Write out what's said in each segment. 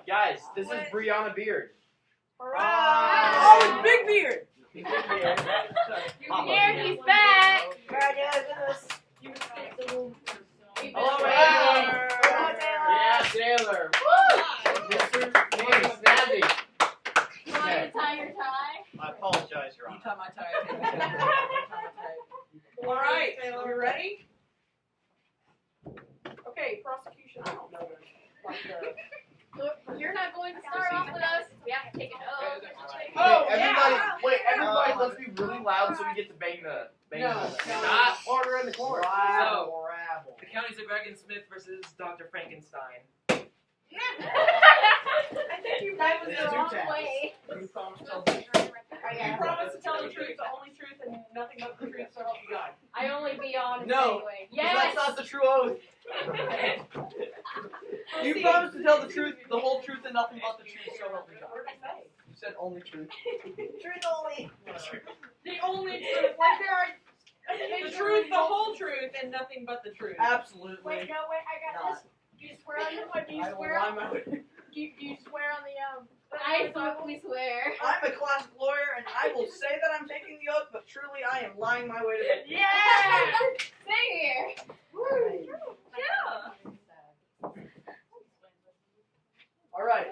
Guys, this is Brianna Beard. Oh, Big Beard! Big Beard. Here, he's back. Hello, Taylor. Yeah, Taylor. Woo! Mr. Snazzy. You want to tie your tie? I apologize, Your You Honor. tie my tie. All right, you ready? Okay, prosecution. I don't know. You're not going to start off with us. We have to take an oath. Oh, everybody, yeah. wait, everybody, let's be really loud so we get to bang the. No. Not order in the court. So, the counties of Greg and Smith versus Dr. Frankenstein. I think you guys was the wrong way. You promise to tell the truth. You promise to tell the truth, the only truth, and nothing but the truth, so help you God. I only be honest No. anyway. That's Yes. not the true oath. You promise to tell the truth, the whole truth, and nothing but the truth, so help you God. What did I say? You said only truth. Truth only. The only truth. Like there are the truth, the whole truth, and nothing but the truth. Absolutely. Wait, I got this. Do you swear on the Do you I will swear? lie my way. Do you swear on the I solemnly swear. I'm a classic lawyer, and I will say that I'm taking the oath, but truly I am lying my way to the Yeah. Sing here. Yeah. All right,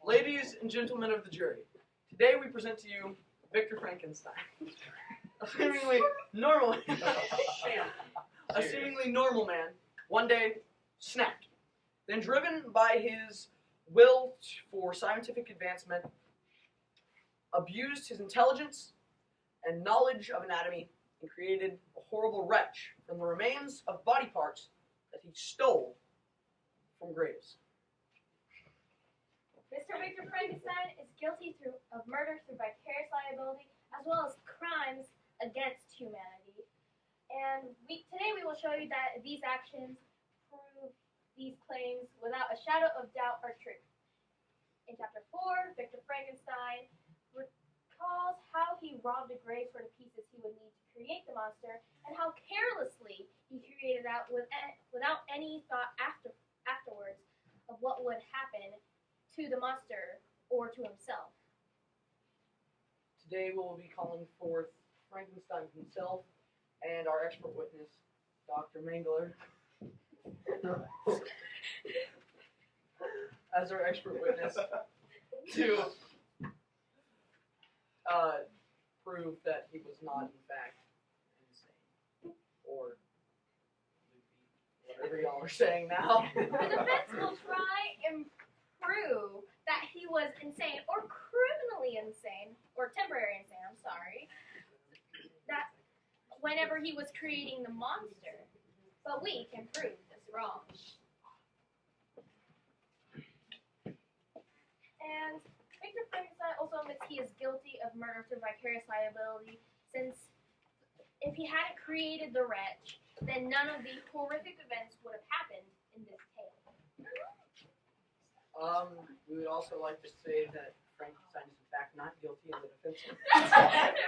ladies and gentlemen of the jury, today we present to you Victor Frankenstein, a seemingly normal, a seemingly normal man. One day, snapped. Then, driven by his will for scientific advancement, abused his intelligence and knowledge of anatomy, and created a horrible wretch from the remains of body parts that he stole from graves. Mr. Victor Frankenstein is guilty of murder through vicarious liability as well as crimes against humanity. And today we will show you that these actions prove these claims without a shadow of doubt are true. In Chapter 4, Victor Frankenstein recalls how he robbed a grave for the pieces he would need to create the monster and how carelessly he created that without any thought afterwards of what would happen to the monster or to himself. Today we will be calling forth Frankenstein himself and our expert witness, Dr. Mangler, as our expert witness to prove that he was not in fact insane or whatever y'all are saying now. The defense will try and prove that he was insane or criminally insane or temporary insane, I'm sorry, that whenever he was creating the monster. But we can prove this wrong. And Victor Frankenstein also admits he is guilty of murder through vicarious liability, since if he hadn't created the wretch, then none of the horrific events would have happened in this tale. We would also like to say that Frankenstein is in fact not guilty of the defense.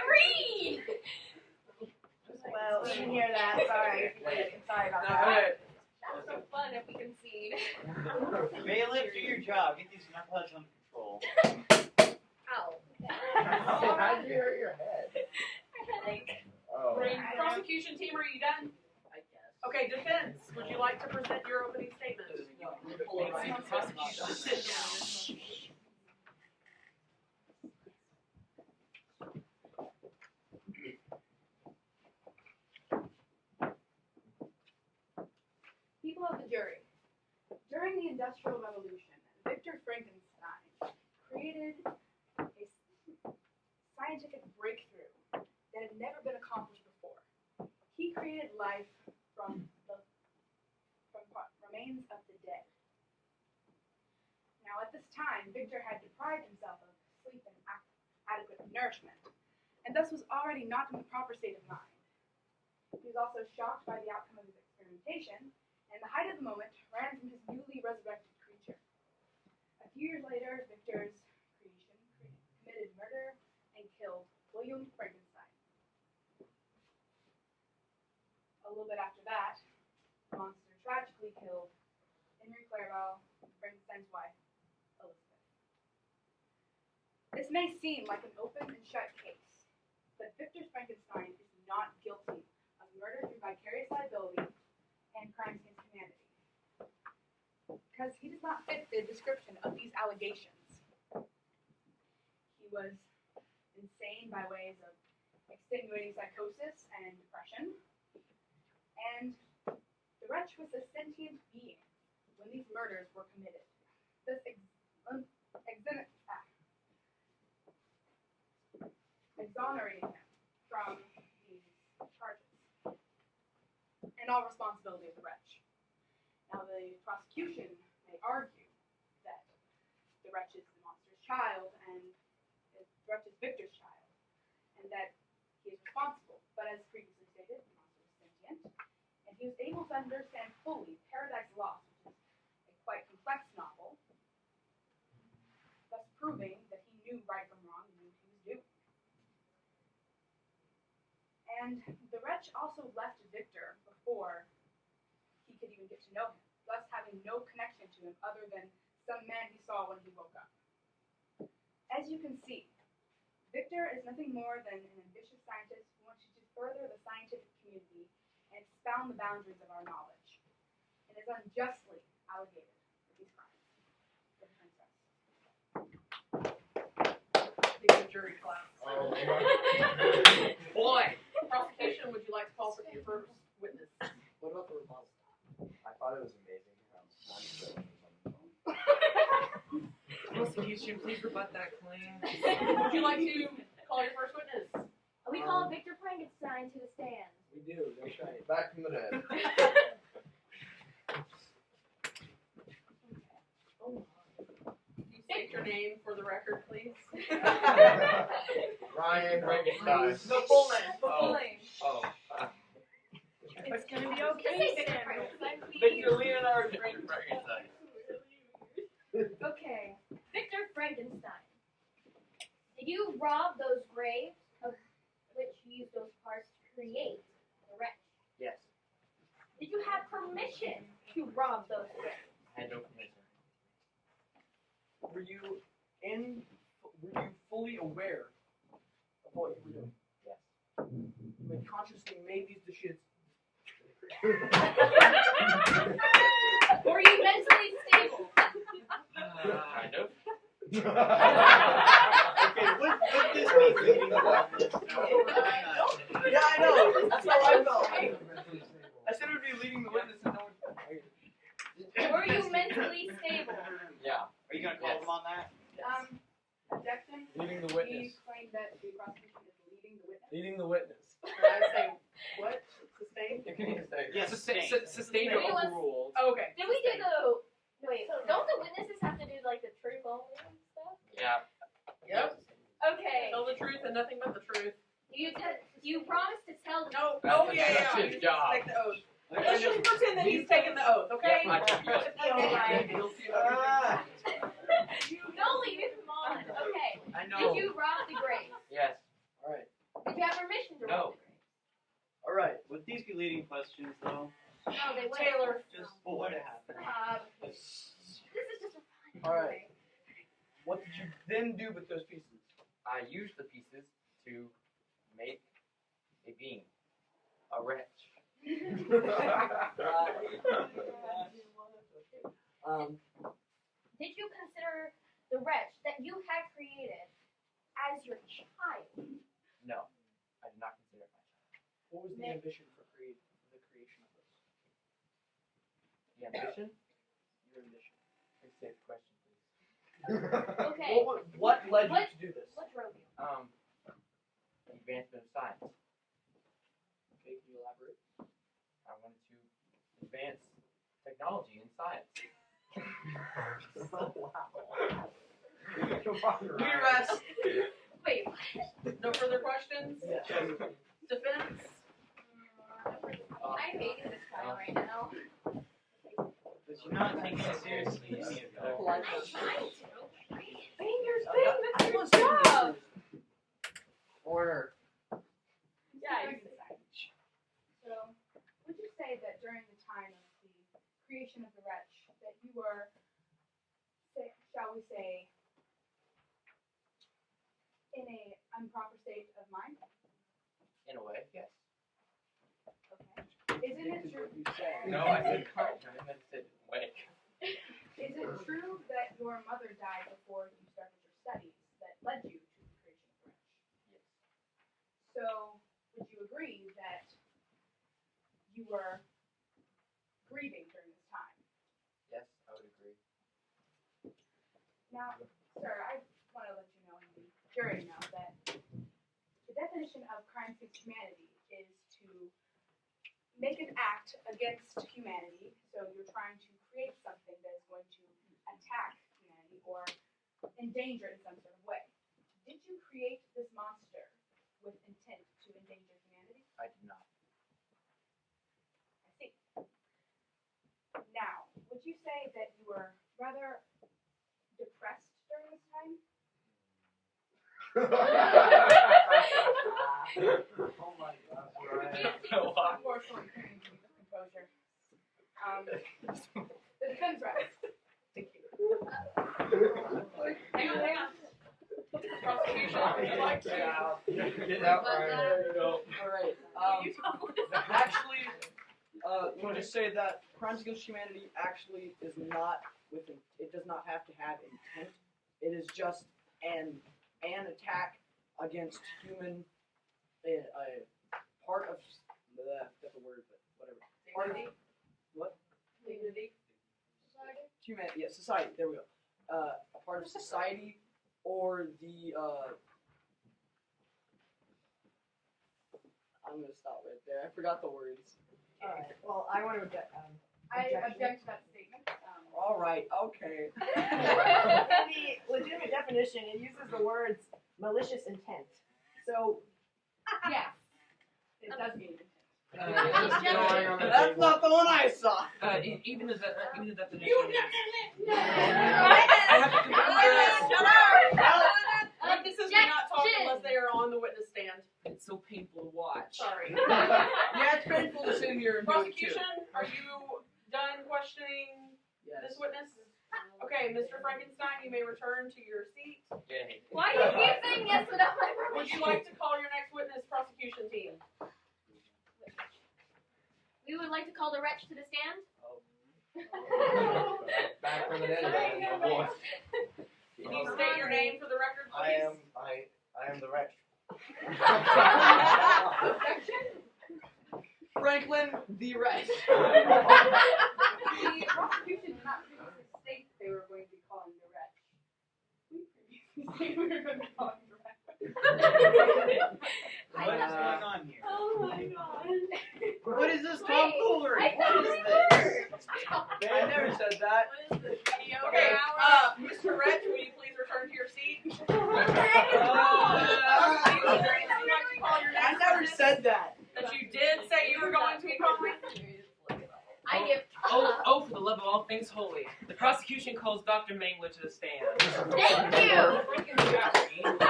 Read! Well, we didn't hear that. Sorry. Sorry about that. Alright. That's so fun if we concede. Bailiff, do your job. Get these knuckleheads under control. Ow. How did you hurt your head? Headache. Oh. Prosecution team, are you done? I guess. Okay, defense, would you like to present your opening statement? People of the jury, during the Industrial Revolution, Victor Frankenstein created a scientific breakthrough that had never been accomplished before. He created life from remains of the dead. Now, at this time, Victor had deprived himself of sleep and adequate nourishment, and thus was already not in the proper state of mind. He was also shocked by the outcome of his experimentation, and the height of the moment ran from his newly resurrected creature. A few years later, Victor's creation committed murder and killed William Frankenstein. A little bit after that, the monster tragically killed Henry Clerval, Frankenstein's wife, may seem like an open and shut case, but Victor Frankenstein is not guilty of murder through vicarious liability and crimes against humanity, because he does not fit the description of these allegations. He was insane by ways of extenuating psychosis and depression, and the wretch was a sentient being when these murders were committed. This exonerating him from these charges and all responsibility of the wretch. Now, the prosecution may argue that the wretch is the monster's child and the wretch is Victor's child, and that he is responsible. But as previously stated, the monster was sentient, and he was able to understand fully Paradise Lost, which is a quite complex novel, thus proving that he knew right from wrong and knew what he was doing. And the wretch also left Victor before he could even get to know him, thus having no connection to him other than some man he saw when he woke up. As you can see, Victor is nothing more than an ambitious scientist who wants to further the scientific community and expound the boundaries of our knowledge, and is unjustly allegated with these crimes. The princess. Take the jury class. Oh, Boy! Prosecution, would you like to call for your first witness? what about the rebuttal? I thought it was amazing how Monica was on the phone. Prosecution, please rebut that claim. Would you like to call your first witness? We call Victor Frankenstein to the stand. We do, that's right. Back from the dead. Can you state your name for the record, please? Ryan Frankenstein. The full name. Oh. name. Oh. It's gonna be okay. Just say Victor Frankenstein, please. Victor Leonard Frankenstein. Okay, Victor Frankenstein. Did you rob those graves of which you used those parts to create the wretch? Yes. Did you have permission to rob those graves? I had no permission. Were you fully aware of what you were doing? Yes. You had consciously made these decisions. Were you mentally stable? Kind of. Okay, would this be leading the witness? Yeah, I know. That's how I felt. I said it would be leading the witness and no one. Were you mentally stable? Yeah. Are you gonna call them on that? Objection. Leading the He witness. claimed that the prosecution is leading the witness. Leading the witness. Did I say what? Sustained? You can even say Yes, Sustained Maybe or it was- overruled. Oh, okay. Did we do the? Wait, don't the witnesses have to do like the truth only and stuff? Yeah. Yep. Okay. Tell the truth and nothing but the truth. You promise to tell the No. That's- Oh yeah, that's yeah. his You job. Take the oath. Let's just pretend that he's taking the oath, okay? Yeah, I took the oath. Alright. Guilty of everything. Don't leave it on. Okay. I Did you rob the grave? Yes. Alright. Did you have permission to rob No. the grave? Alright. Would these be leading questions though? No, they wouldn't. Taylor. Just well, what happened? This is just a fun. Alright. What did you then do with those pieces? I used the pieces to make a being. A wretch. Did you consider the wretch that you had created as your child? No. I did not consider it my child. What was the ambition for the creation of this? The ambition? Your ambition. Please say the question, please. Okay. What led you What- to do this? What drove you? The advancement of science. Okay, can you elaborate? I wanted to advance technology and science. We rest. Wait. No further questions? Yes. Defense? I'm hating this trial right now. But you're not taking it seriously. Any of that. I'm trying to. Fingers, I was good job. Order. Yeah, So, would you say that during the time of the creation of the wretch, that you were, shall we say, in a improper state of mind? In a way, yes. Okay. Isn't it true? No, I said current time. I said way. Is it true that your mother died before you started your studies that led you to the creation of Wretch? Yes. So, would you agree that you were grieving during this time? Yes, I would agree. Now, sir, I want to let you know and the jury know that the definition of crimes against humanity is to make an act against humanity. So you're trying to create something that is going to attack humanity or endanger it in some sort of way. Did you create this monster with intent to endanger humanity? I did not. I see. Now, would you say that you were rather depressed during this time? Oh my gosh, Ryan. Unfortunately, composure. The defense rep. Thank you. Hang on. Prosecution, would you like to? Get out, Ryan. All right. Actually, let me just say that crimes against humanity actually is not within. It does not have to have intent. It is just an attack against human. A part of that's a word, but whatever. Part of what? Dignity. Humanity. Yeah, society. There we go. A part of society or the. I'm gonna stop right there. I forgot the words. Alright, well, I want to object. I object to that statement. All right. Okay. In the legitimate definition, it uses the words malicious intent. So, Yes. It does mean intent. That's not the one I saw. Even the definition. I have to Witnesses do not talk unless they are on the witness stand. It's so painful to watch. Sorry. Yeah, it's painful to sit here and do it too. Prosecution, are you done questioning this Yes. witness? Okay, Mr. Frankenstein, you may return to your seat. Yay. Why do you keep saying yes without my Would you permission? like to call your next witness, prosecution team? We would like to call the wretch to the stand. Back from the dead again, my boy. Can you state your name for the record, I please? am the wretch. Franklin the Wretch. The prosecution did not previously state they were going to be calling the wretch. We previously stated we were going to be calling the wretch. What is going on here? Oh my god. What is this Wait, tomfoolery? I What thought is we this? were. I never said that. Okay, Mr. Wretch, will you please return to your seat? I never said that. That you did say you were going to be calling? I give. Oh, for the love of all things holy. The prosecution calls Dr. Mangler to the stand. Thank you. I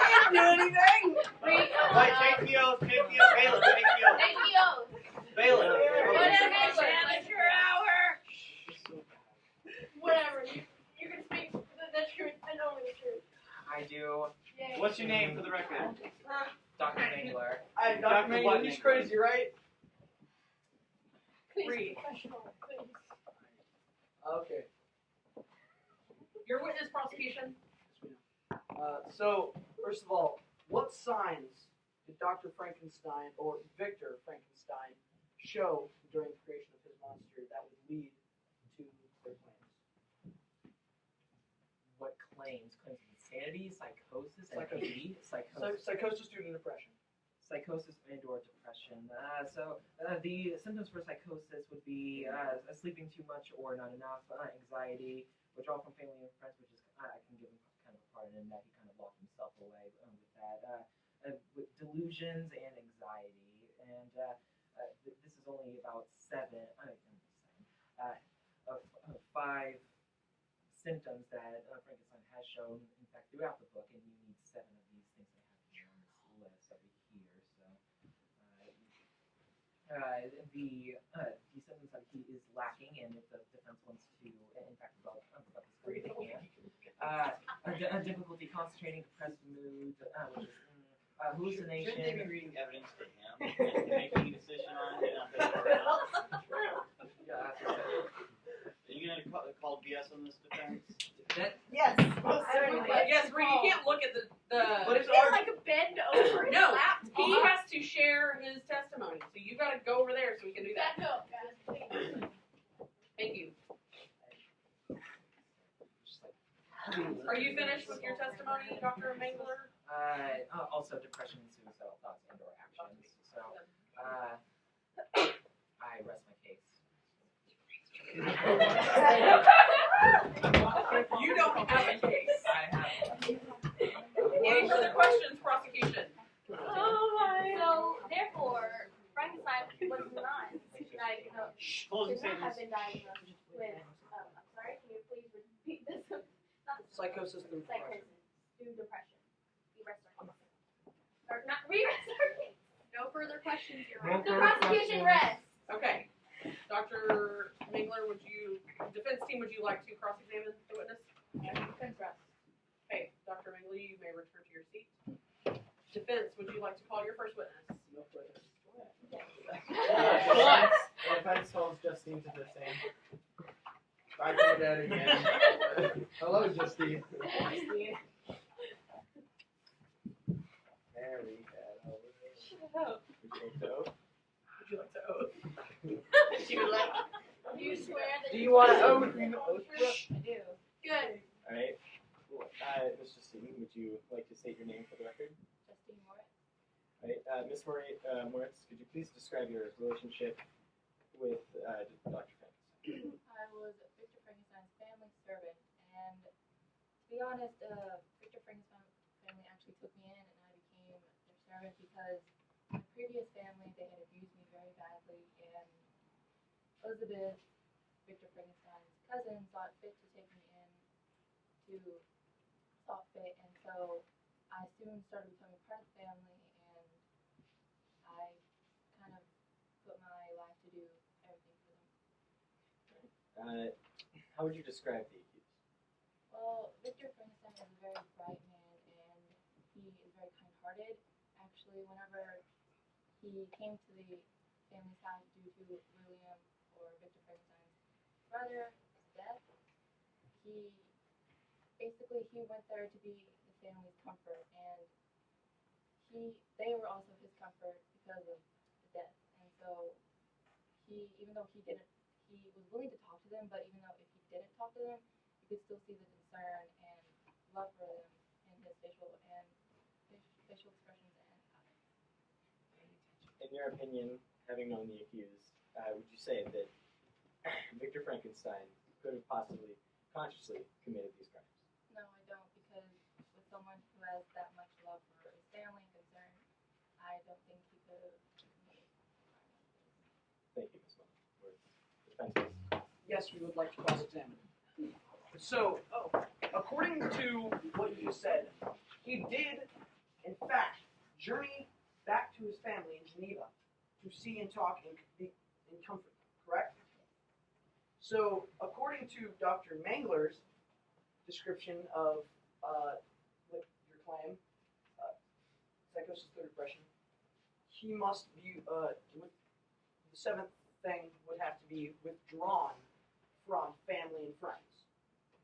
didn't do anything. Wait, Wait, take the oath, take the oath, bailiff, take the oath. Thank you. Bailiff. Whatever, amateur hour. Whatever. You can speak the truth and only the truth. I do. Yay. What's your name for the record? Dr. Mangler. Hey, Dr. Dr. Mangler, Button. he's crazy, right? Please Read. be professional, please. Okay. Your witness, prosecution. So, first of all, what signs did Dr. Frankenstein or Victor Frankenstein show during the creation of his monster that would lead to their plans? What claims? Claims of insanity, psychosis, and Psychosis. psychosis. Psychosis due to depression. Psychosis and/or depression. The symptoms for psychosis would be sleeping too much or not enough, anxiety, withdrawal from family and friends, which is I can give him kind of a pardon in that he kind of locked himself away with that. With delusions and anxiety, and this is only about of 5 symptoms that Frankenstein has shown, in fact, throughout the book, and you need 7 of these things I have here on this list over here. So, the symptoms that he is lacking, and if the defense wants to, in fact, about this very they can. difficulty concentrating, depressed mood, which is hallucination. Shouldn't they be reading evidence to him and making a decision on it, not to everyone else? Yeah, that's what I said. Are you gonna call BS on this defense? That Yes. Most certainly. Yes, Bree, you can't look at the. But it's Feel like a bend over his No, laptop. he has to share his testimony, so you gotta go over there so we can do that. Stand up, guys, please. Thank you. just like Are you finished with your testimony, Dr. Mangler? also depression and suicidal thoughts and or actions. So I rest my case. You don't have a case. I have. Any further questions, prosecution? So, therefore, Frankenstein was not diagnosed, Closing should not have statements. been diagnosed with, I'm sorry, can you please repeat this? Not Psychosis through depression. psychosis, through depression. We rest our case. Or not, we rest our case. No further questions, Your Honor. The prosecution rests. Okay. Dr. Mangler, defense team, would you like to cross-examine the witness? Okay, Dr. Mangler, you may return to your seat. Defense, would you like to call your first witness? No further. What? Defense holds Justine to the same. I did that again. Hello, Justine. There we go. Would you like to oath? She would like. Do you swear that Do you want to oath? I do. Good. All right. Cool. Ms. Justine, would you like to state your name for the record? Justine Moritz. All right. Ms. Moritz, could you please describe your relationship with Dr. Frankenstein? I was Victor Frankenstein's family servant, and to be honest, Victor Frankenstein's family actually took me in, and I became their servant because my previous family, they had abused me very badly, and Elizabeth, Victor Frankenstein's cousin, thought fit to take me in and so I soon started becoming part of the family, and I kind of put my life to do everything for them. How would you describe the accused? Well, Victor Frankenstein is a very bright man, and he is very kind-hearted. Actually, whenever he came to the family's house due to William, or Victor Frankenstein's brother's death, he went there to be the family's comfort, and they were also his comfort because of the death. And so even though he was willing to talk to them, but even though if he didn't talk to them, you could still see the concern and love for them in his facial expressions and habits. In your opinion, having known the accused, would you say that Victor Frankenstein could have possibly consciously committed these crimes? No, I don't, because with someone who has that much love for his family and concern, I don't think he could have committed a crime like this. Thank you, Ms. Mullins. Defense. Yes, we would like to cross-examine. So, according to what you just said, he did, in fact, journey back to his family in Geneva to see and talk and comfort them, correct? So, according to Dr. Mangler's description of your claim, psychosis through depression, he must be, the seventh thing would have to be withdrawn from family and friends,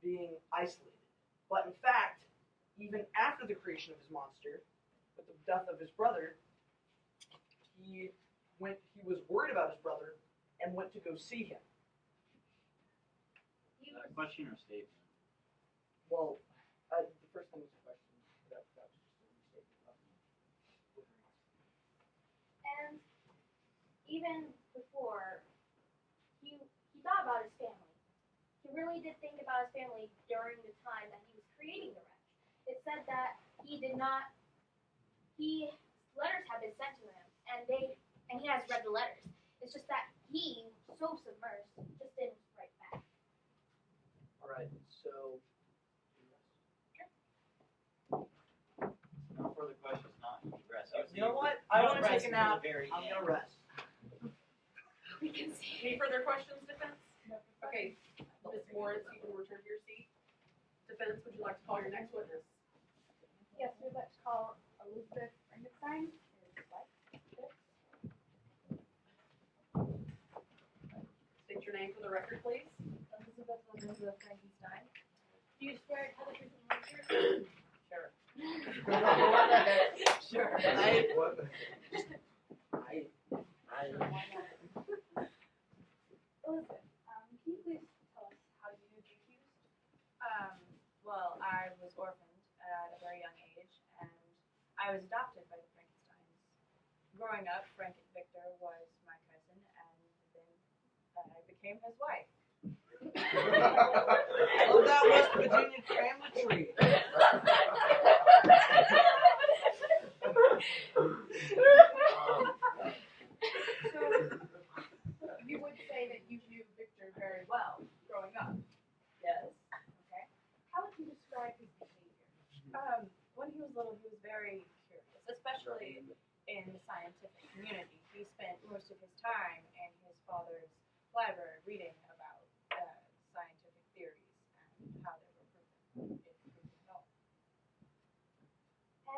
being isolated. But in fact, even after the creation of his monster, with the death of his brother, he was worried about his brother and went to go see him. Question or statement? Well, the first thing was a question. That was just a statement. And even before, he thought about his family. He really did think about his family during the time that he was creating the wretch. It said that letters have been sent to him, and he has read the letters. It's just that he was so submersed, just didn't write back. All right, so. No further questions, not rest. You know what? I want to take a nap. Very I'm end. gonna rest. We can see. Any further questions, defense? Okay, Ms. Moritz, you can return to your seat. Defense? defense, would you like to call your next witness? Yes, we'd like to call Elizabeth Frankenstein. State your name for the record, please. Elizabeth Frankenstein. Do you swear to tell the truth and the truth? Sure. Sure. Elizabeth, can you please tell us how you knew the accused? Well, I was orphaned at a very young age, and I was adopted by the Frankensteins. Growing up, Frank Victor was my cousin, and then I became his wife. Love that West Virginia family tree. So, you would say that you knew Victor very well growing up. Yes. Okay. How would you describe his behavior? When he was little, he was very curious, especially in the scientific community. He spent most of his time in his father's library reading about scientific theories and how they were proven, if proven at all.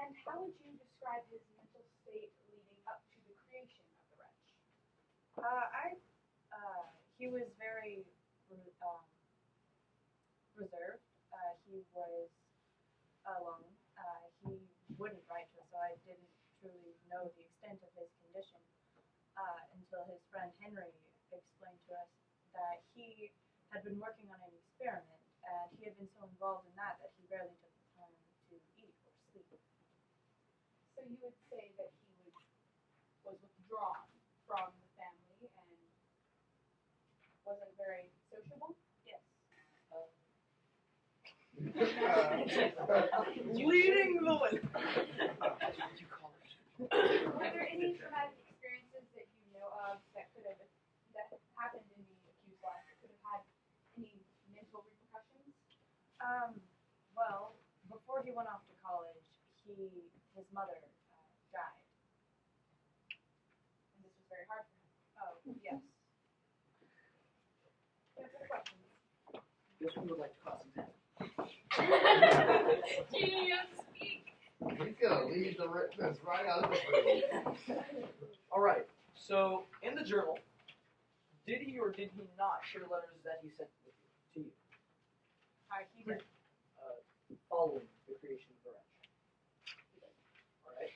And how would you describe his mental state leading up to the creation of the wretch? He was very reserved. He was alone. He wouldn't write to us, so I didn't truly know the extent of his condition until his friend Henry explained to us that he had been working on an experiment, and he had been so involved in that he rarely took the time to eat or sleep. So you would say that he was withdrawn from the family and wasn't very sociable? Yes. Leading the way. Were there any traumatic experiences that you know of that happened in the accused's life that could have had any mental repercussions? Well, before he went off to college, his mother died. And this was very hard for him. Oh, yes. Any other questions? This one would like to cross-examine. He's gonna leave the witness right out of the room. All right. So in the journal, did he or did he not share letters that he sent with you, to you He did. following the creation of the wretch? All right.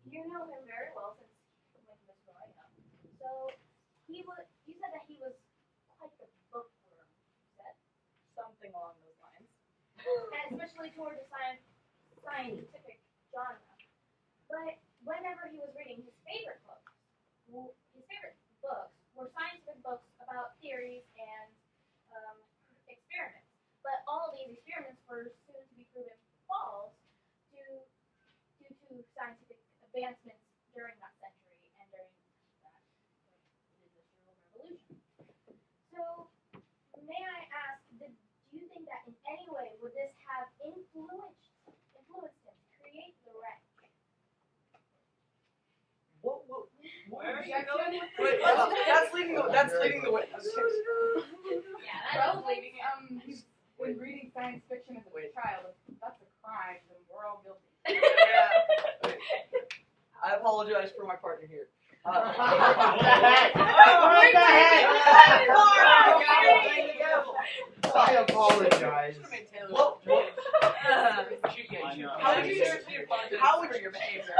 You know him very well since when he was growing up. So you said that he was quite the bookworm, you said? Something along those lines. And especially toward the scientific genre. But whenever he was reading his favorite books were scientific books about theories and experiments. But all of these experiments were soon to be proven false due to scientific advancements during that century and during that Industrial Revolution. So, may I ask, do you think that in any way would this have influenced him to create the wretch? What Where are you Objection? going with Wait, that's leading the witness. Yeah, that was leading it. When reading science fiction as a child, that's a crime, then we're all guilty. Yeah. I apologize for my partner here. What the heck? I apologize. What? How would you How would you your behavior?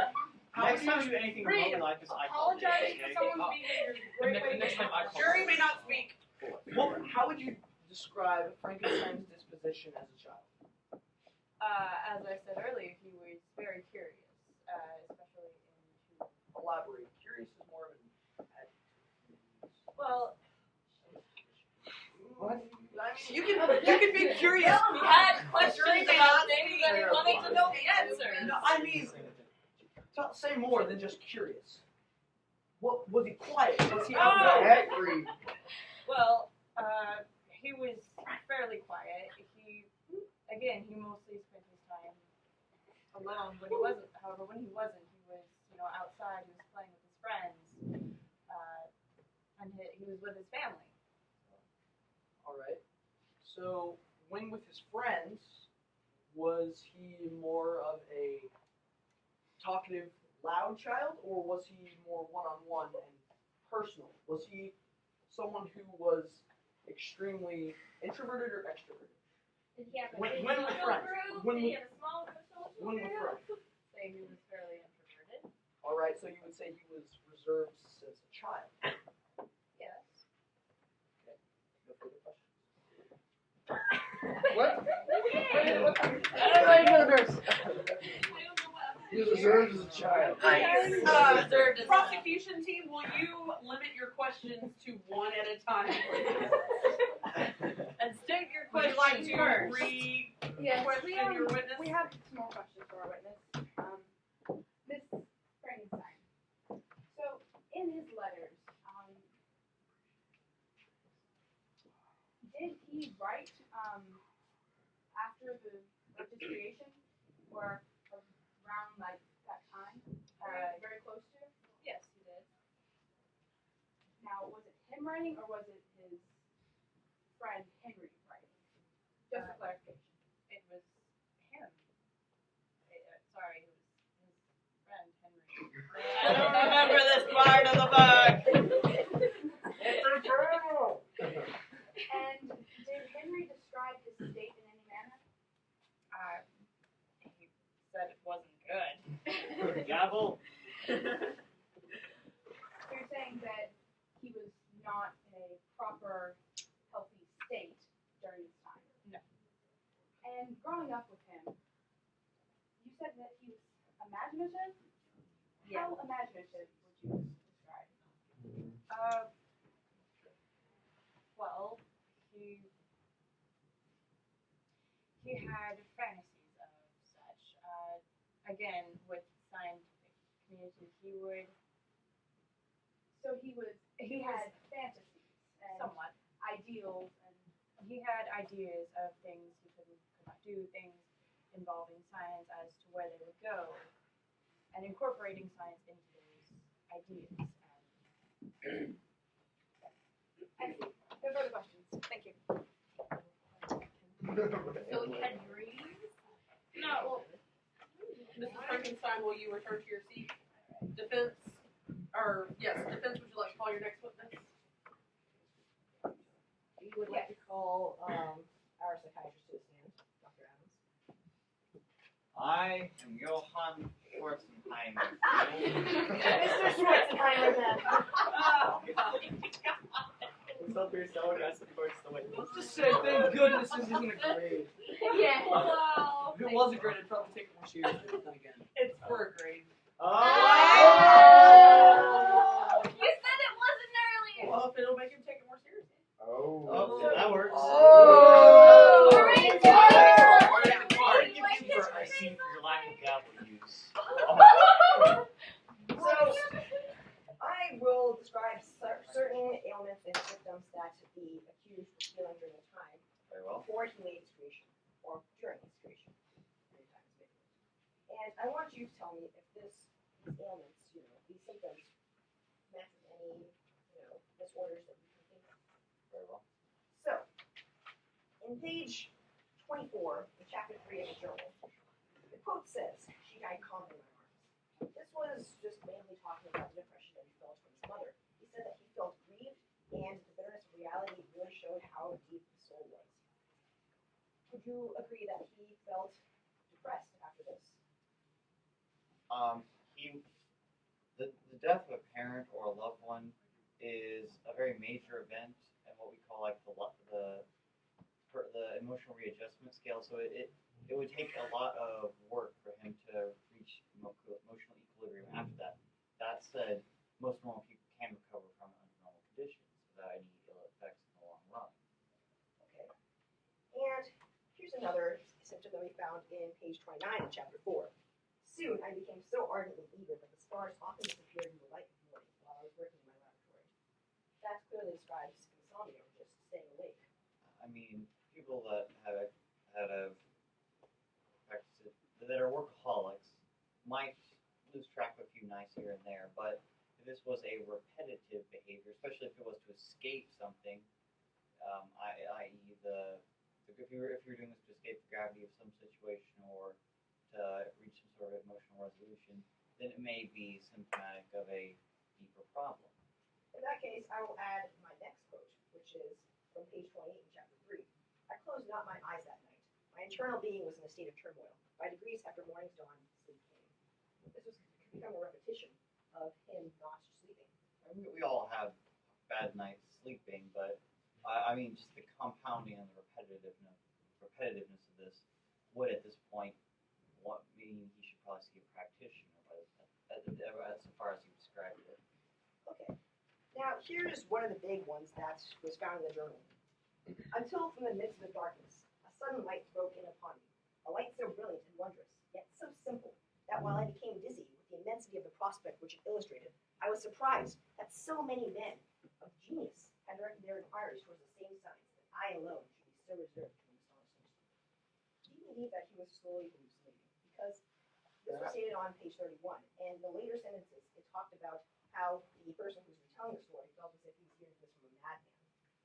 Next time you do anything remotely like this, I call Apologize it. for someone's behavior. Great way to Next time I call Jury may not speak. How would you describe Frankenstein's disposition as a child? As I said earlier, he was very curious, especially into. Elaborate. Curious is more of an adjective. Well, What? I mean, you can be curious. he had questions about things that he wanted to know the answers. No, I mean, say more than just curious. What was he quiet? Was he The outgoing? heck, Reed? Well, he was fairly quiet. He mostly spent his time alone. When he wasn't, he was, outside. He was playing with his friends, and he was with his family. All right. So, when with his friends, was he more of a talkative, loud child, or was he more one-on-one and personal? Was he someone who was extremely introverted or extroverted? Did he have a When big with social friends. group? When Did he with- have a small social When with group? friends. Say he was fairly introverted. All right, so you would say he was reserved since a child. Yes. No further questions. What? Everybody go to nurse. He was reserved as a child. Prosecution team, will you limit your questions to one at a time, please? And state your Would you question like to first. re-question your witness? We have some more questions for our witness. Miss Frankenstein. So, in his letters, did he write after the registration or around like that time? Very close to? Yes, he did. Now, was it him writing or was it his friend Henry writing? Just a clarification. It was him. Sorry, it was his friend Henry. I don't remember this part of the book. It's infernal. And did Henry describe his state in any manner? He said it wasn't good. Gavel. So you're saying that he was not in a proper, healthy state during this time? No. And growing up with him, you said that he was imaginative? Yeah. How imaginative would you describe? Well, he had fantasies of such. Again, with scientific community, He had fantasies and somewhat. ideals and He had ideas of things he could not do, things involving science as to where they would go, and incorporating science into those ideas. I see. No further questions. Thank you. So he had dreams? No. Mrs. Frankenstein, will you return to your seat? Defense, defense, would you like to call your next witness? We would like to call our psychiatrist to the stand, Dr. Adams. I am Johann Schwarzenheimer. Mr. Schwarzenheimer, then. Oh, God. It's up here, so guys, of course, the witness. Let's just say, thank goodness this isn't a grade. Yeah. Wow. If it was a grade, I'd probably take it more seriously. But then again. It's for a grade. Oh! You said it wasn't earlier. Well, if it'll make him take it more seriously. Oh, that works. Oh! Alright, I'll give you for I see for your lack of gavel use. So, I will describe certain ailments and symptoms that the accused was feeling during the time Very well. before he made his creation, or during his creation. Many times maybe. And I want you to tell me if these ailments, these symptoms, match with any, disorders that you can think of. Very well. So, in page 24, in chapter 3 of the journal, the quote says, "She died calmly in my arms." This was just mainly talking about the depression that he felt from his mother. He said that he felt grieved, and the bitterness of reality really showed how deep his soul was. Would you agree that he felt depressed after this? The death of a parent or a loved one is a very major event and what we call like the emotional readjustment scale. So it would take a lot of work for him to reach emotional equilibrium after that. That said, most normal people can recover from it under normal conditions without any ill effects in the long run. Okay. And here's another symptom that we found in page 29 in chapter 4. "Soon I became so ardently eager that the stars often disappeared in the light of morning while I was working in my laboratory." That clearly describes insomnia, or just staying awake. I mean, people that have practiced it, that are workaholics might lose track of a few nights here and there, but if this was a repetitive behavior, especially if it was to escape something, i.e. the you're doing this to escape the gravity of some situation or to reach some sort of emotional resolution, then it may be symptomatic of a deeper problem. In that case, I will add my next quote, which is from page 28 in chapter 3. I closed not my eyes that night. My internal being was in a state of turmoil. By degrees, after morning's dawn, sleep came. This was become a repetition of him not sleeping. I mean, we all have bad nights sleeping, but I mean, just the compounding and the repetitiveness of this would, at this point, mean he should probably see a practitioner. As far as you described it. Okay. Now, here's one of the big ones that was found in the journal. Until from the midst of the darkness, a sudden light broke in upon me. A light so brilliant and wondrous, yet so simple, that while I became dizzy with the immensity of the prospect which it illustrated, I was surprised that so many men of genius had directed their inquiries towards the same science, that I alone should be so reserved to an astonishment. Do you believe that he was slowly hallucinating? Because this was stated on page 31, and in the later sentences, it talked about how the person who was retelling the story felt as if he was hearing this from a madman.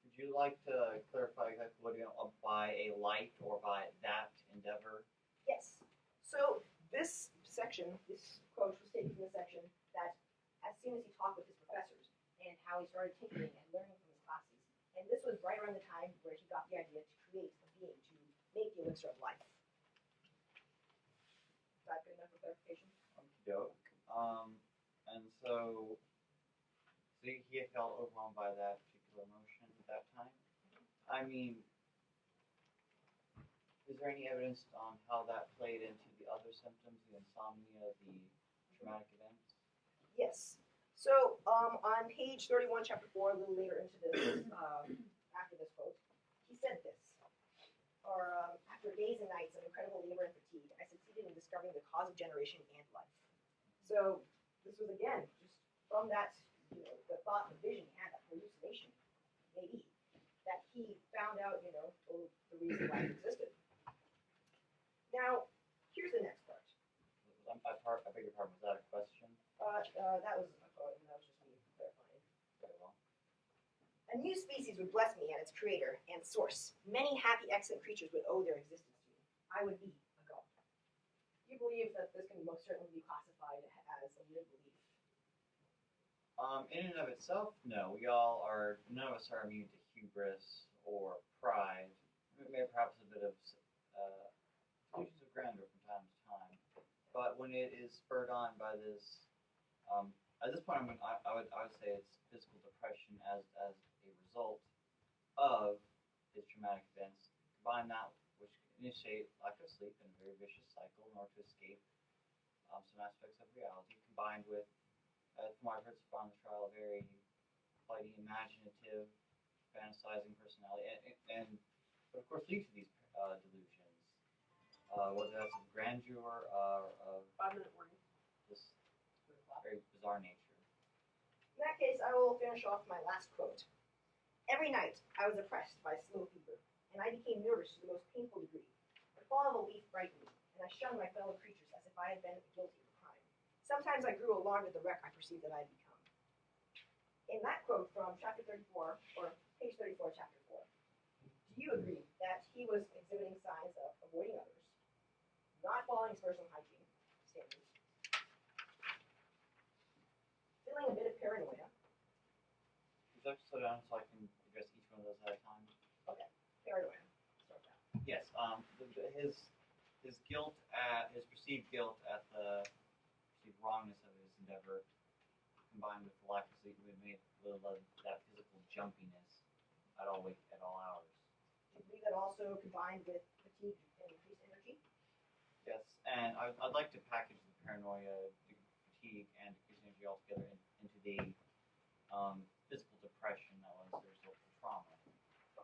Would you like to clarify exactly what you know by a light or by that endeavor? Yes. So this section, this quote was taken from the section that as soon as he talked with his professors and how he started tinkering and learning from his classes, and this was right around the time where he got the idea to create a being to make the elixir of life. Is that good enough for clarification? Okey-doke. And so he felt overwhelmed by that particular emotion at that time. I mean, is there any evidence on how that played into the other symptoms, the insomnia, the traumatic events? Yes. So on page 31, chapter 4, a little later into this, after this quote, he said this. After days and nights of incredible labor and fatigue, I succeeded in discovering the cause of generation and life. So this was again just from that, the thought, the vision he had, that hallucination, maybe, that he found out, the reason life existed. Now, here's the next part. I beg your pardon, was that a question? That was a quote, and that was just me clarifying. Very well. A new species would bless me and its creator and source. Many happy, excellent creatures would owe their existence to me. I would be a god. You believe that this can most certainly be classified as a weird belief? In and of itself, no. None of us are immune to hubris or pride. Maybe perhaps a bit of delusions of grandeur from time to time. But when it is spurred on by this, at this point, I would say it's physical depression as a result of his traumatic events. Combine that, which can initiate lack of sleep in a very vicious cycle in order to escape some aspects of reality, combined with, from what I've heard on the trial, a very flighty, imaginative, fantasizing personality, and of course leads to these delusions. Whether that's of grandeur or of 5-minute warning. this very bizarre nature. In that case, I will finish off my last quote. Every night, I was oppressed by slow fever, and I became nervous to the most painful degree. The fall of a leaf frightened me, and I shunned my fellow creatures as if I had been guilty of a crime. Sometimes I grew alarmed at the wreck I perceived that I had become. In that quote from chapter 34, or page 34, chapter 4, do you agree that he was exhibiting signs of avoiding others, not following his personal hygiene standards, feeling a bit of paranoia? Would you like to slow down so I can address each one of those at a time? Okay, paranoia. Start that. Yes. His guilt his perceived guilt at the perceived wrongness of his endeavor, combined with the lack of sleep, made that physical jumpiness at all hours. Do you believe that also combined with fatigue and increased energy? Yes, and I'd like to package the paranoia, the fatigue, and decreased energy altogether into the physical depression that was the result of trauma.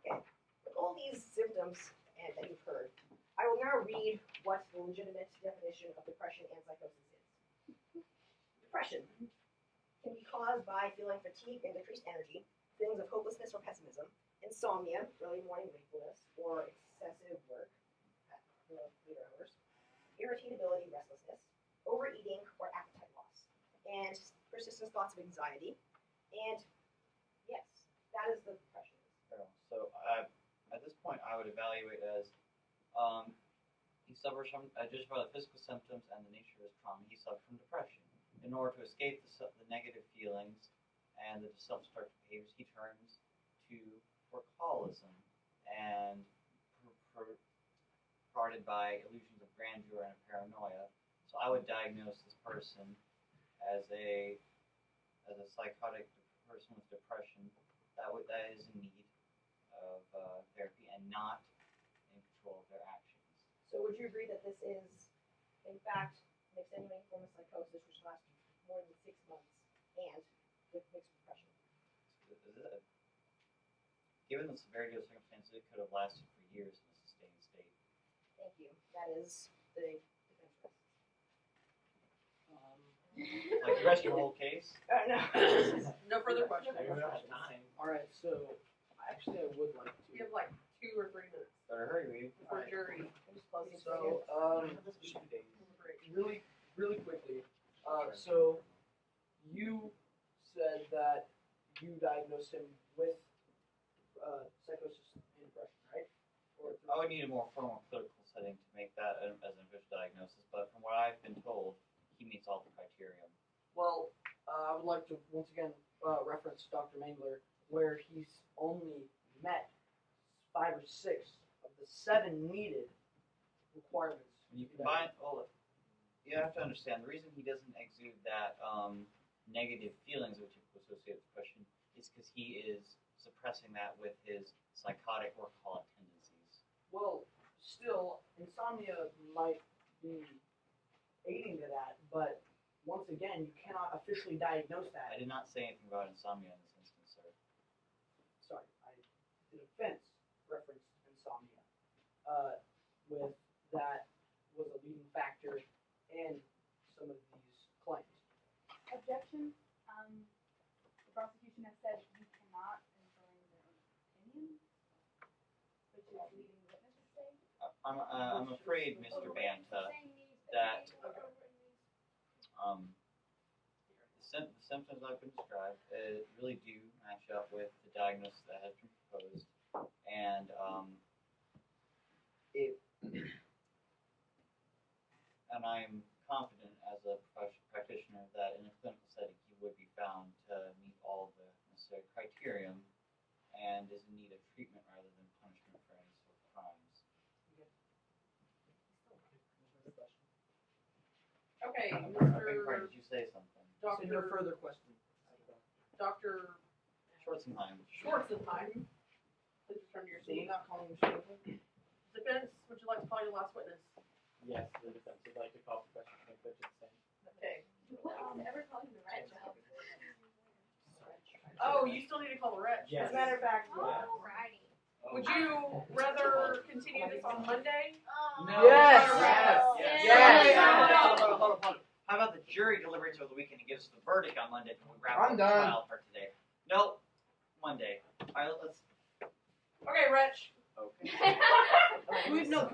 Okay, with all these symptoms that you've heard, I will now read what the legitimate definition of depression and psychosis is. Depression can be caused by feeling fatigue and decreased energy, feelings of hopelessness or pessimism, insomnia, early morning wakefulness, or excessive work at the later hours, irritability, restlessness, overeating, or appetite loss, and persistent thoughts of anxiety, and yes, that is the depression. So at this point, I would evaluate as he suffers from, just by the physical symptoms and the nature of his trauma, he suffers from depression. In order to escape the negative feelings and the self-destructive behaviors, he turns to workaholism and guarded by illusions of grandeur and paranoia. So I would diagnose this person as a psychotic person with depression that is in need of therapy and not in control of their actions. So would you agree that this is, in fact, mixed animating form of psychosis, which lasts more than 6 months, and with mixed depression? Given the severity of the circumstances, it could have lasted for years in a sustained state. Thank you. That is the defense risk. Like the rest of your whole case? No. No further questions. Alright, so actually I would like We have like 2 or 3 minutes Better hurry, Reed. before jury. So, really quickly. So, you said that you diagnosed him with psychosis and depression, right? I would need a more formal clinical setting to make that as an official diagnosis, but from what I've been told, he meets all the criteria. Well, I would like to once again reference Dr. Mangler, where he's only met 5 or 6 of the 7 needed requirements. When you combine all of, you have to understand the reason he doesn't exude that negative feelings which are associated with depression is because he is suppressing that with his psychotic workaholic tendencies. Well, still, insomnia might be aiding to that, but once again, you cannot officially diagnose that. I did not say anything about insomnia in this instance, sir. Sorry, the defense referenced insomnia. With that was a leading factor in some of these claims. Objection. The prosecution has said you cannot inform their own opinion, which is leading the witness to say. I'm afraid, Mr. Banta, that the symptoms I've been described really do match up with the diagnosis that has been proposed, and and I'm confident as a practitioner that in a clinical setting he would be found to meet all the necessary criterion and is in need of treatment rather than punishment for any sort of crimes. Okay, I beg your Mr. pardon, did you say something? So no Dr. further questions. Dr. Schwarzenheim. Schwarzenheim, please return to your So we're seat. not calling you Schwarzenheim? Defense, would you like to call your last witness? Yes, the defense would like to call for question and put it the same. Okay. Ever call you the right job? Oh, you still need to call the wretch. Yes. As a matter of fact, Alrighty. Would you rather continue this on Monday? No. Yes. Yes. Hold on. How about the jury deliberates over the weekend and gives us the verdict on Monday and we wrap up I'm the done. trial for today? Nope. Monday. Alright, let's. Okay, wretch. Okay. Can we just?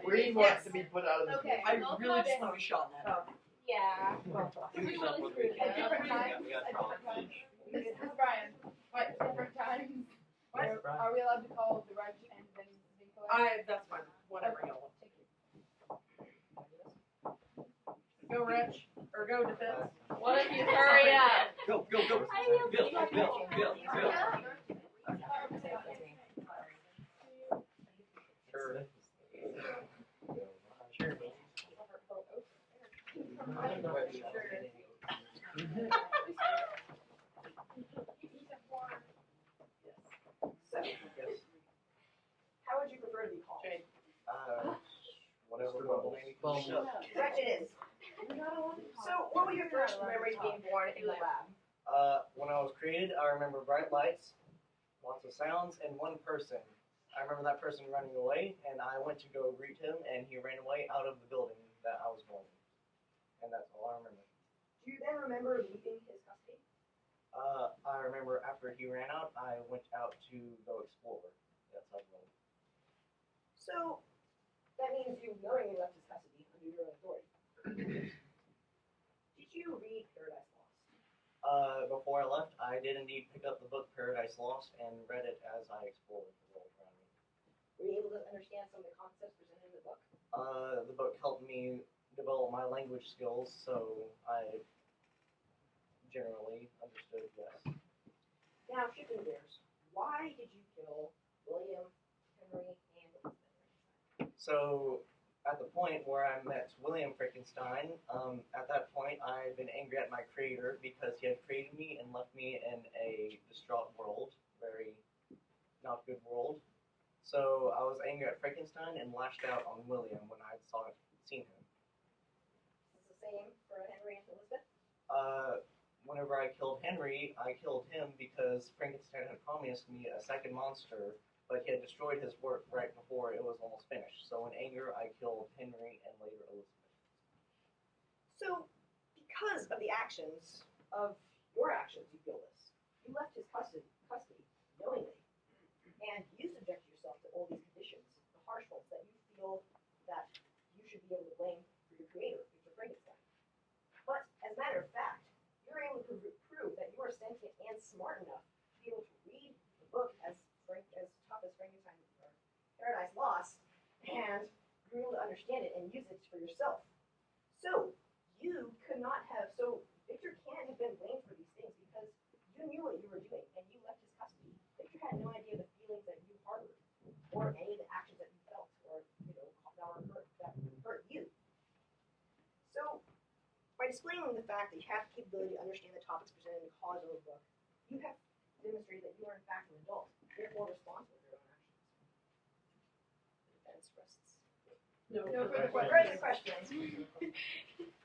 Reed wants to be put out of the Okay. I really just want to be shot in the head. Yeah. Do stuff with the weekend. At different times. We got trial to finish. This is Brian. What, different times? Are we allowed to call the right and then the That's fine. Whatever y'all want. Go, wretch. Or go, defense. One of you hurry up. Go. Bill. Sure. how would you prefer to be called? Jade. Whatever. Wretch it is. So, what was your first memory being born in the lab? When I was created, I remember bright lights, lots of sounds, and one person. I remember that person running away, and I went to go greet him, and he ran away out of the building that I was born in. And that's all I remember. Do you then remember leaving his custody? I remember after he ran out, I went out to go explore. That's how it went. So, that means you knowingly left his custody under your own authority. Did you read Paradise Lost? Before I left, I did indeed pick up the book Paradise Lost and read it as I explored the world around me. Were you able to understand some of the concepts presented in the book? The book helped me develop my language skills, so I generally understood, yes. Now, shifting gears, why did you kill William, Henry, and Elizabeth? So, at the point where I met William Frankenstein, at that point I'd been angry at my creator because he had created me and left me in a distraught world, very not good world. So I was angry at Frankenstein and lashed out on William when I seen him. Is this the same for Henry and Elizabeth? Whenever I killed Henry, I killed him because Frankenstein had promised me a second monster, but he had destroyed his work right before it was almost finished. So in anger, I killed Henry and later Elizabeth. So, because of the actions of your actions, you feel this. You left his custody knowingly, and you subjected yourself to all these conditions, the harsh ones that you feel that you should be able to blame for your creator, Victor Frankenstein. But as a matter of fact, you're able to prove that you are sentient and smart enough to be able to read the book as tough as Frankenstein or Paradise Lost, and you're able to understand it and use it for yourself. So you could not have. So Victor can't have been blamed for these things because you knew what you were doing and you left his custody. Victor had no idea the feelings that you harbored or any of the actions that you felt or that hurt you. So by displaying the fact that you have the capability to understand the topics presented in the cause of a book, you have demonstrated that you are in fact an adult, therefore responsible for your own actions. The defense rests. No Further questions.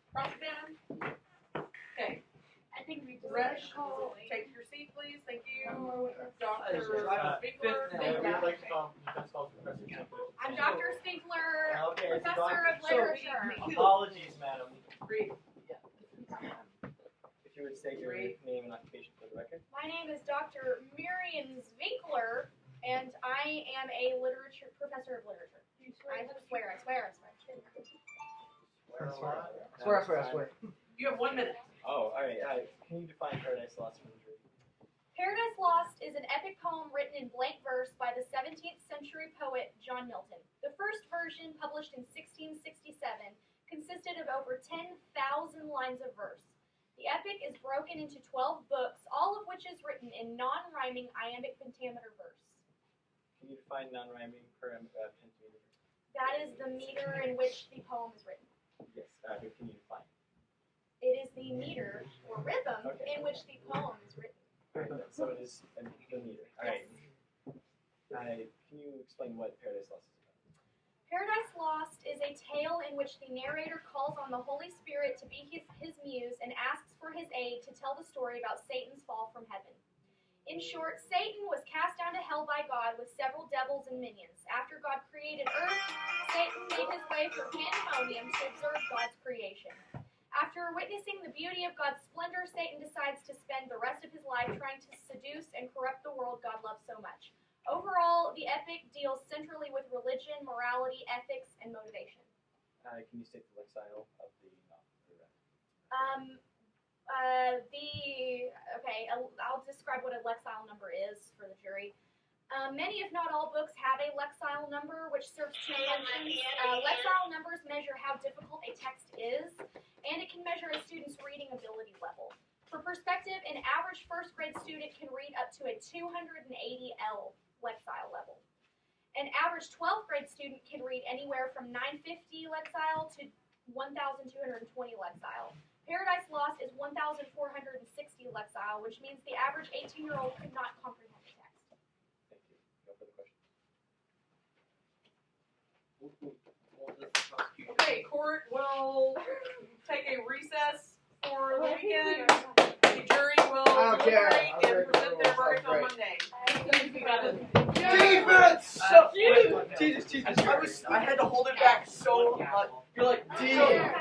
Propaganda. Okay. I think we just Reg, call. take your seat, please. Thank you. Dr. Spiegler. We would like to call Defense Hall Professor Kemper. I'm Dr. Spiegler, Okay, it's a Professor of doctor. Literature. Apologies, madam. Read. If you would state your name and occupation for the record. My name is Dr. Miriam Zwinkler, and I am a professor of literature. I swear. Swear. You have 1 minute. Oh, alright. Can you define Paradise Lost for the jury? Paradise Lost is an epic poem written in blank verse by the 17th century poet John Milton. The first version, published in 1667, consisted of over 10,000 lines of verse. The epic is broken into 12 books, all of which is written in non-rhyming iambic pentameter verse. Can you define non-rhyming pentameter? That is the meter in which the poem is written. Yes, but can you define? It is the meter or rhythm in which the poem is written. Alright, so it is the meter. Alright. Can you explain what Paradise Lost is about? Paradise Lost is a tale in which the narrator calls on the Holy Spirit to be his muse and asks for his aid to tell the story about Satan's fall from heaven. In short, Satan was cast down to hell by God with several devils and minions. After God created Earth, Satan made his way through pandemonium to observe God's creation. After witnessing the beauty of God's splendor, Satan decides to spend the rest of his life trying to seduce and corrupt the world God loves so much. Overall, the epic deals centrally with religion, morality, ethics, and motivation. Can you state the lexile of the novel? I'll describe what a lexile number is for the jury. Many, if not all, books have a lexile number, which serves two functions. Lexile numbers measure how difficult a text is, and it can measure a student's reading ability level. For perspective, an average first grade student can read up to a 280L lexile level. An average 12th grade student can read anywhere from 950 lexile to 1,220 lexile. Paradise Lost is 1,460 lexile, which means the average 18-year-old could not comprehend the text. Thank you. No further questions. Okay, court will take a recess for the weekend. The jury will deliberate and present their verdict on Monday. Defense! So, Jesus, I had to hold it back so much. You're like,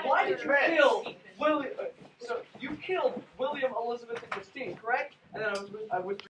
why did you kill William? So you killed William, Elizabeth, and Christine, correct? And then I was